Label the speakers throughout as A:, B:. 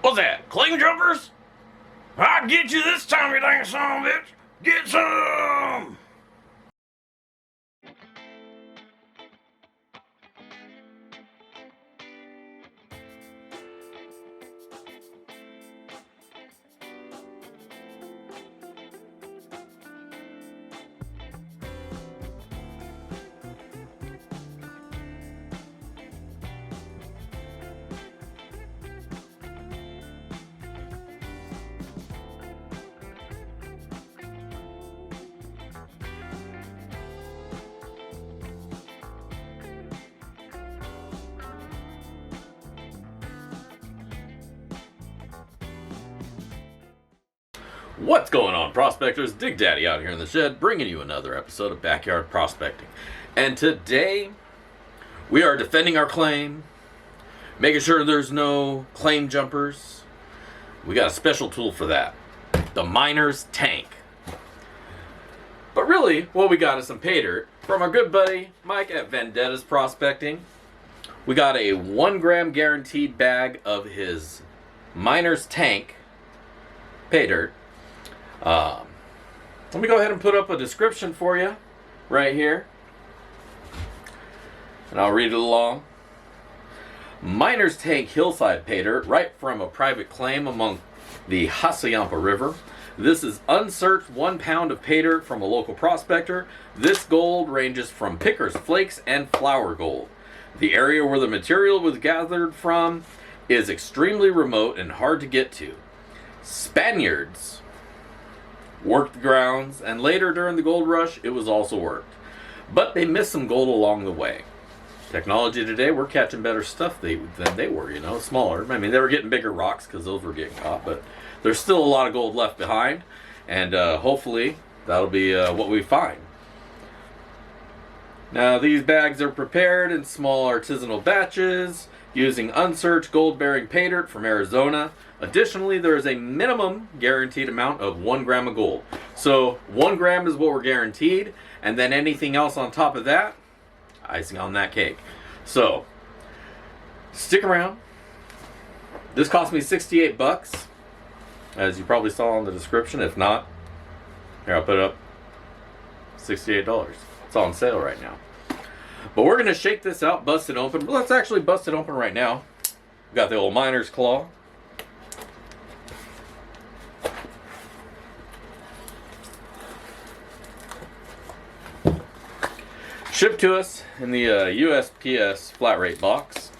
A: What's that? Claim jumpers? I'll get you this time, you dang son of a bitch. Get some! What's going on, prospectors? Dig Daddy out here in the shed, bringing you another episode of Backyard Prospecting. And today, we are defending our claim, making sure there's no claim jumpers. We got a special tool for that, the miner's tank. But really, what we got is some Paydirt from our good buddy Mike at Vendetta's Prospecting. We got a 1 gram guaranteed bag of his miner's tank Paydirt. Let me go ahead and put up a description for you right here, and I'll read it along. Miner's tank hillside Paydirt, right from a private claim among the Hassayampa River. This is unsearched 1 pound of Paydirt from a local prospector. This gold ranges from Picker's Flakes and Flour Gold. The area where the material was gathered from is extremely remote and hard to get to. Spaniards worked the grounds, and later during the gold rush it was also worked, but they missed some gold along the way. Technology today, we're catching better stuff than they were, you know, smaller. I mean, they were getting bigger rocks because those were getting caught, but there's still a lot of gold left behind, and hopefully that'll be what we find. Now, these bags are prepared in small artisanal batches using unsearched gold-bearing Paydirt from Arizona. Additionally, there is a minimum guaranteed amount of 1 gram of gold. So 1 gram is what we're guaranteed, and then anything else on top of that, icing on that cake. So stick around. This cost me 68 bucks, as you probably saw in the description. If not, here, I'll put it up, $68. It's on sale right now. But we're gonna shake this out, bust it open. Let's actually bust it open right now. We've got the old miner's claw. Shipped to us in the USPS flat rate box.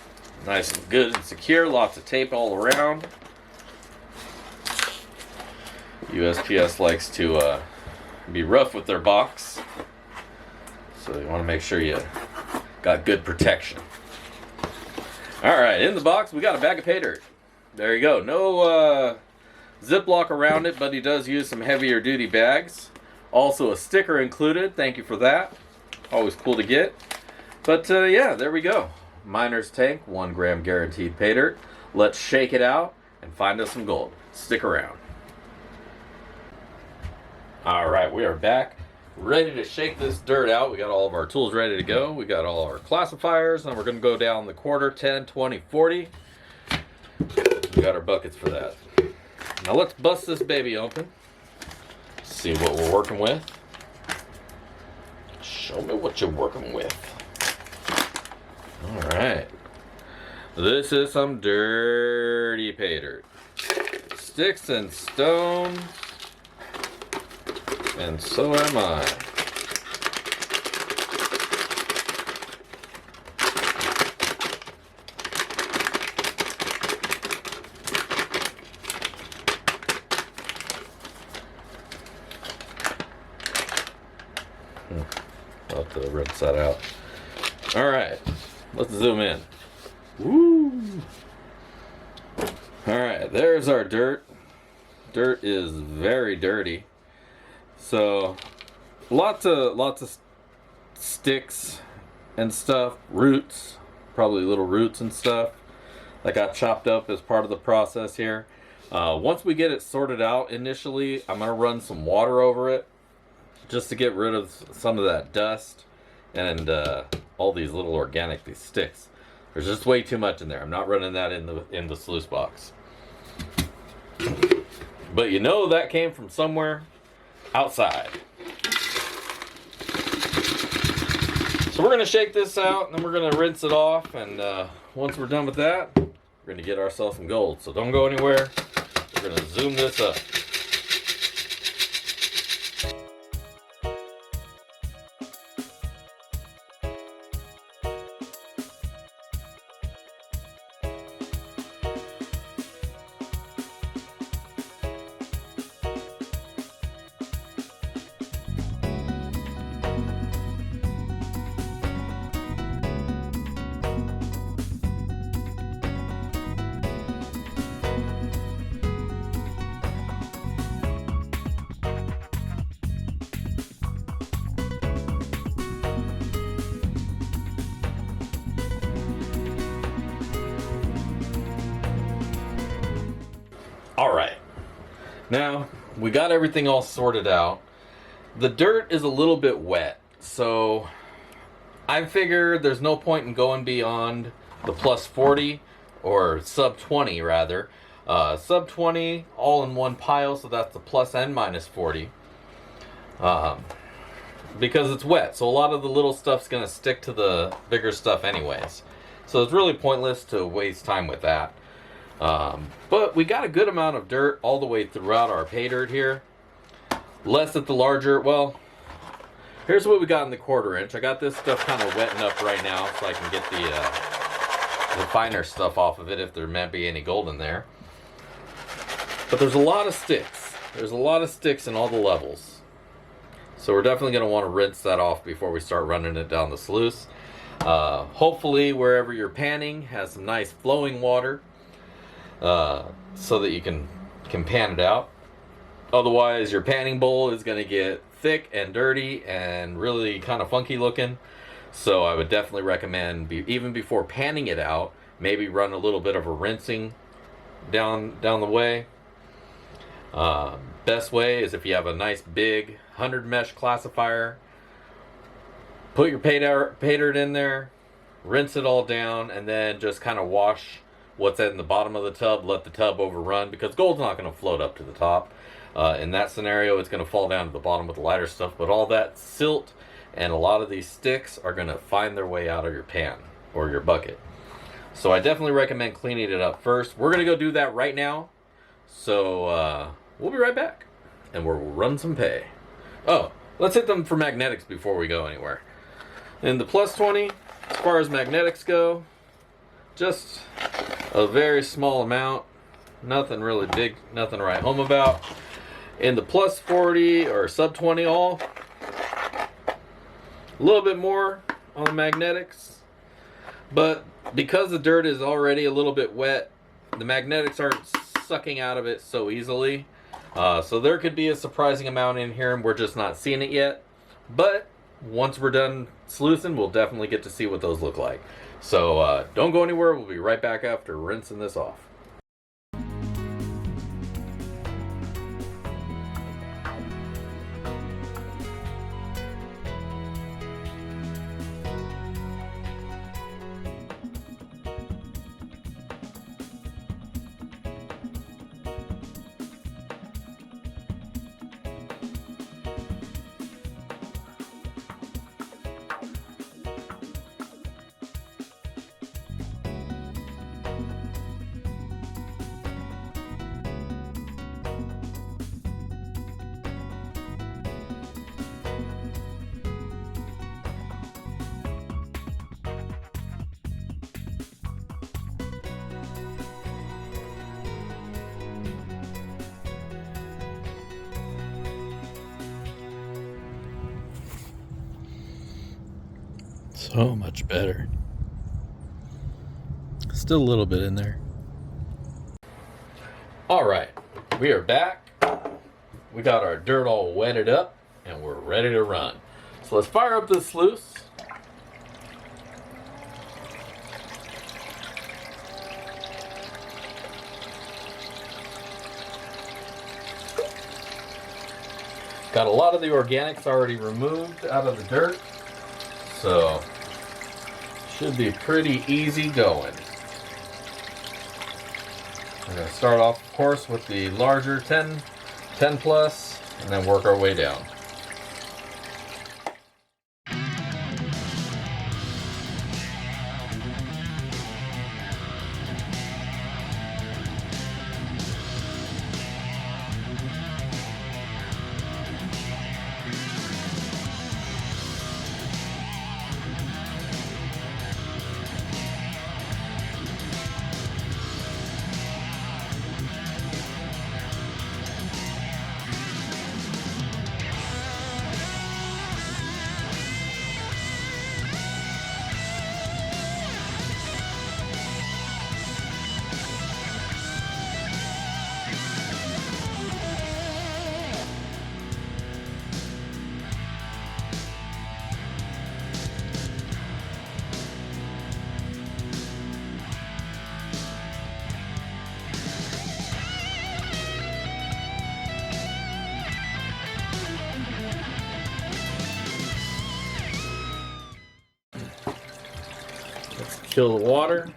A: Nice and good and secure. Lots of tape all around. USPS likes to be rough with their box, so you want to make sure you got good protection. Alright, in the box we got a bag of Paydirt. There you go. No Ziploc around it, but he does use some heavier duty bags. Also a sticker included. Thank you for that. Always cool to get. But yeah, there we go. Miner's tank, 1 gram guaranteed Paydirt. Let's shake it out and find us some gold. Stick around. Alright, we are back. Ready to shake this dirt out. We got all of our tools ready to go. We got all our classifiers, and we're going to go down the quarter, 10, 20, 40. We got our buckets for that. Now let's bust this baby open. See what we're working with. Show me what you're working with. Alright. This is some dirty Paydirt. Sticks and stones. And so am I. I'll have to rinse that out. Alright, let's zoom in. Woo! Alright, there's our dirt. Dirt is very dirty. So lots of sticks and stuff, roots, probably little roots and stuff that got chopped up as part of the process here. Once we get it sorted out initially, I'm going to run some water over it just to get rid of some of that dust and all these little these sticks. There's just way too much in there. I'm not running that in the sluice box. But you know that came from somewhere outside. So we're going to shake this out, and then we're going to rinse it off. And once we're done with that, we're going to get ourselves some gold. So don't go anywhere. We're going to zoom this up. All right, now we got everything all sorted out. The dirt is a little bit wet, so I figured there's no point in going beyond the plus 40 or sub 20 rather. Sub 20 all in one pile, so that's the plus and minus 40. Because it's wet, so a lot of the little stuff's gonna stick to the bigger stuff anyways. So it's really pointless to waste time with that. But we got a good amount of dirt all the way throughout our pay dirt here. Less at the larger, well, here's what we got in the 1/4 inch. I got this stuff kind of wetting up right now so I can get the finer stuff off of it if there might be any gold in there. But there's a lot of sticks. There's a lot of sticks in all the levels. So we're definitely going to want to rinse that off before we start running it down the sluice. Hopefully wherever you're panning has some nice flowing water. So that you can pan it out. Otherwise, your panning bowl is going to get thick and dirty and really kind of funky looking. So I would definitely recommend, even before panning it out, maybe run a little bit of a rinsing down the way. Best way is if you have a nice big 100 mesh classifier, put your pay dirt in there, rinse it all down, and then just kind of wash what's in the bottom of the tub. Let the tub overrun, because gold's not going to float up to the top. In that scenario, it's going to fall down to the bottom with the lighter stuff, but all that silt and a lot of these sticks are going to find their way out of your pan or your bucket. So I definitely recommend cleaning it up first. We're going to go do that right now. So we'll be right back, and we'll run some pay. Oh, let's hit them for magnetics before we go anywhere. In the plus 20, as far as magnetics go, just a very small amount. Nothing really big, nothing to write home about. In the plus 40 or sub 20 all, a little bit more on the magnetics. But because the dirt is already a little bit wet, the magnetics aren't sucking out of it so easily. So there could be a surprising amount in here, and we're just not seeing it yet. But once we're done sluicing, we'll definitely get to see what those look like. So don't go anywhere. We'll be right back after rinsing this off. So much better. Still a little bit in there. All right, we are back. We got our dirt all wetted up and we're ready to run. So let's fire up this sluice. Got a lot of the organics already removed out of the dirt, so should be pretty easy going. We're going to start off, of course, with the larger 10 plus, and then work our way down. Let's kill the water,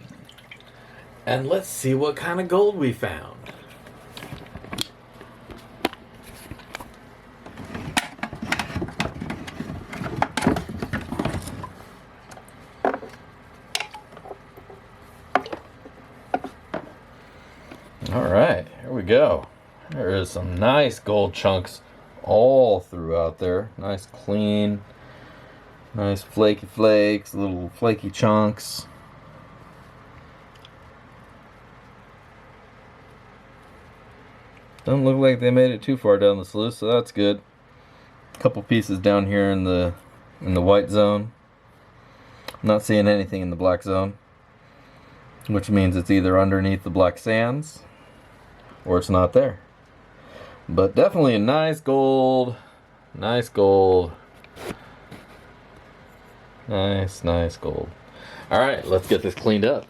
A: and let's see what kind of gold we found. All right, here we go. There is some nice gold chunks all throughout there. Nice clean, nice flaky flakes, little flaky chunks. Doesn't look like they made it too far down the sluice, so that's good. A couple pieces down here in the white zone. I'm not seeing anything in the black zone, which means it's either underneath the black sands or it's not there. But definitely a nice gold. Nice gold. Nice gold. Alright, let's get this cleaned up.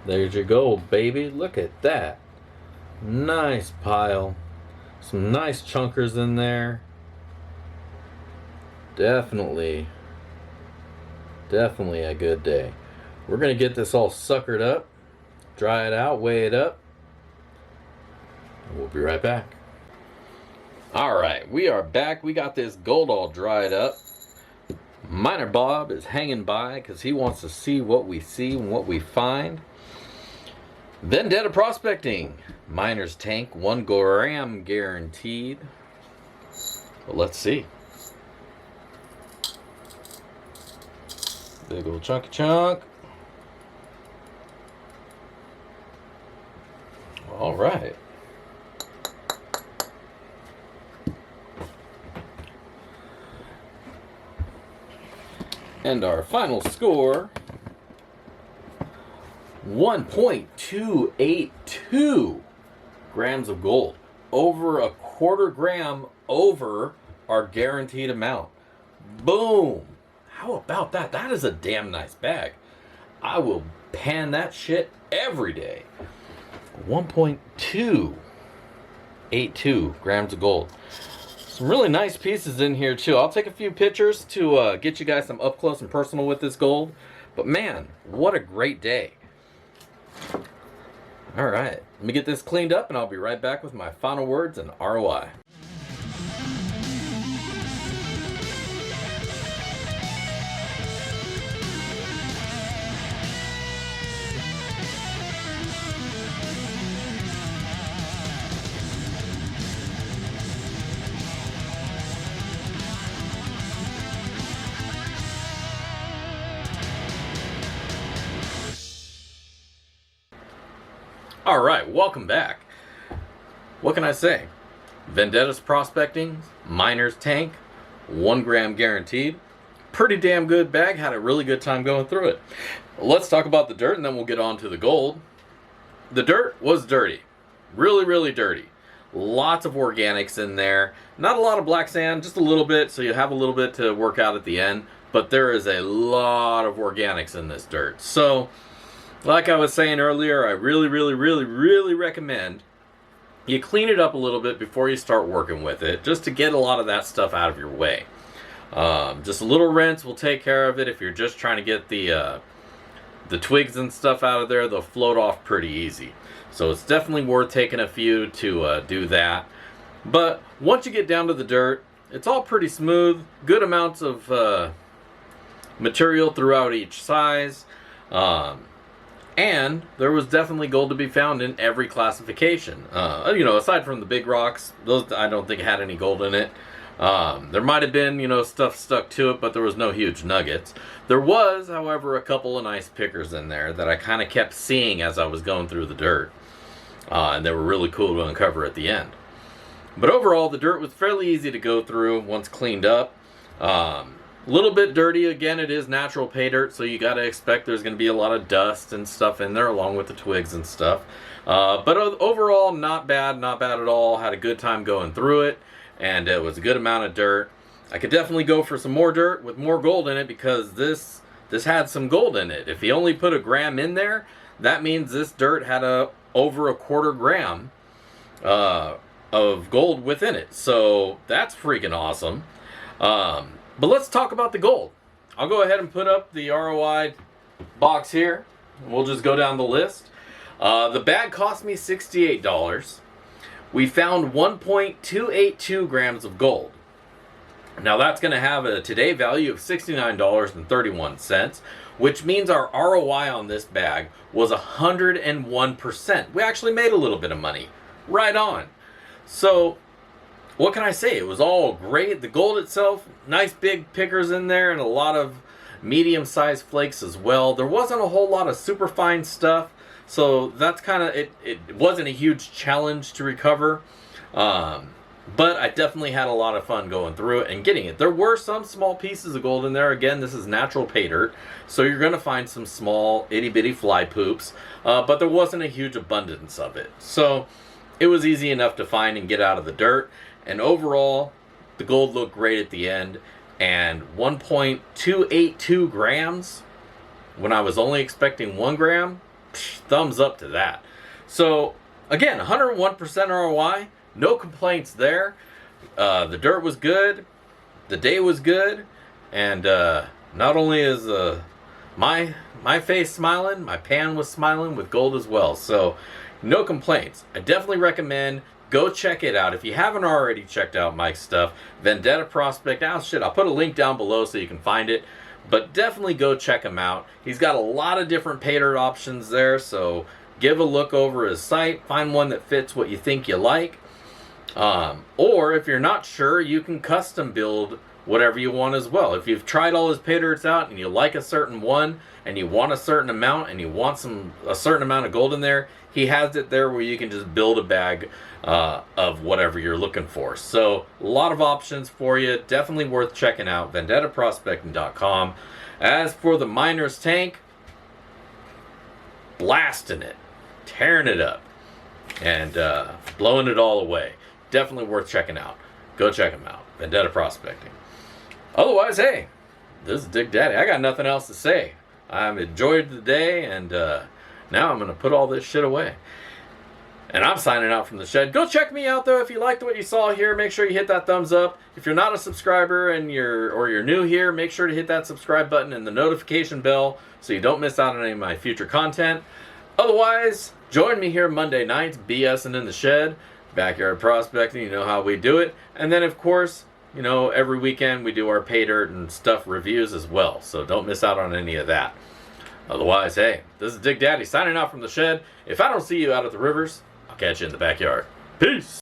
A: There's your gold, baby. Look at that. Nice pile. Some nice chunkers in there. Definitely a good day. We're gonna get this all suckered up, dry it out, weigh it up, and we'll be right back. Alright, we are back. We got this gold all dried up. Miner Bob is hanging by because he wants to see what we see and what we find. Vendetta prospecting. Miner's tank, 1 gram guaranteed. Well, let's see. Big old chunky chunk. All right. And our final score, 1.282 grams of gold. Over a quarter gram over our guaranteed amount. Boom! How about that? That is a damn nice bag. I will pan that shit every day. 1.282 grams of gold. Some really nice pieces in here too. I'll take a few pictures to get you guys some up close and personal with this gold. But man, what a great day. Alright, let me get this cleaned up and I'll be right back with my final words and ROI. Alright, welcome back. what can I say? Vendetta's prospecting, miner's tank, 1 gram guaranteed. Pretty damn good bag. Had a really good time going through it. Let's talk about the dirt and then we'll get on to the gold. The dirt was dirty. Really, really dirty. Lots of organics in there. Not a lot of black sand, just a little bit, so you have a little bit to work out at the end. But there is a lot of organics in this dirt. So, like I was saying earlier, I really recommend you clean it up a little bit before you start working with it, just to get a lot of that stuff out of your way. Just a little rinse will take care of it. If you're just trying to get the twigs and stuff out of there, they'll float off pretty easy. So it's definitely worth taking a few to do that. But once you get down to the dirt, it's all pretty smooth. Good amounts of material throughout each size. And there was definitely gold to be found in every classification. You know, aside from the big rocks, those I don't think had any gold in it. There might have been, you know, stuff stuck to it, but there was no huge nuggets. There was, however, a couple of nice pickers in there that I kind of kept seeing as I was going through the dirt. And they were really cool to uncover at the end. But overall, the dirt was fairly easy to go through once cleaned up. A little bit dirty. Again, it is natural pay dirt, so you got to expect there's going to be a lot of dust and stuff in there along with the twigs and stuff. But overall, not bad at all. Had a good time going through it, and it was a good amount of dirt. I could definitely go for some more dirt with more gold in it because this had some gold in it. If you only put 1 gram in there, that means this dirt had over 1/4 gram of gold within it. So that's freaking awesome. But let's talk about the gold. I'll go ahead and put up the ROI box here. We'll just go down the list. The bag cost me $68. We found 1.282 grams of gold. Now that's going to have a today value of $69.31, which means our ROI on this bag was 101%. We actually made a little bit of money. Right on. So, what can I say? It was all great. The gold itself, nice big pickers in there and a lot of medium-sized flakes as well. There wasn't a whole lot of super fine stuff, so that's kind of, it wasn't a huge challenge to recover. But I definitely had a lot of fun going through it and getting it. There were some small pieces of gold in there. Again, this is natural pay dirt, so you're going to find some small itty-bitty fly poops, but there wasn't a huge abundance of it. So it was easy enough to find and get out of the dirt. And overall, the gold looked great at the end. And 1.282 grams, when I was only expecting 1 gram, thumbs up to that. So, again, 101% ROI, no complaints there. The dirt was good, the day was good, and not only is my face smiling, my pan was smiling with gold as well. So, no complaints. I definitely recommend go check it out. If you haven't already checked out Mike's stuff, Vendetta Prospect, I'll put a link down below so you can find it. But definitely go check him out. He's got a lot of different pay dirt options there, so give a look over his site. Find one that fits what you think you like. Or if you're not sure, you can custom build whatever you want as well. If you've tried all his pay dirts out and you like a certain one and you want a certain amount and you want a certain amount of gold in there, he has it there where you can just build a bag of whatever you're looking for. So a lot of options for you. Definitely worth checking out. VendettaProspecting.com. As for the miner's tank, blasting it, tearing it up, and blowing it all away. Definitely worth checking out. Go check him out. Vendetta Prospecting. Otherwise, hey, this is Dick Daddy. I got nothing else to say. I've enjoyed the day, and now I'm going to put all this shit away. And I'm signing out from the shed. Go check me out, though. If you liked what you saw here, make sure you hit that thumbs up. If you're not a subscriber and you're new here, make sure to hit that subscribe button and the notification bell so you don't miss out on any of my future content. Otherwise, join me here Monday nights, BSing in the shed, backyard prospecting. You know how we do it. And then, of course, you know, every weekend we do our pay dirt and stuff reviews as well. So don't miss out on any of that. Otherwise, hey, this is Dick Daddy signing out from the shed. If I don't see you out at the rivers, I'll catch you in the backyard. Peace!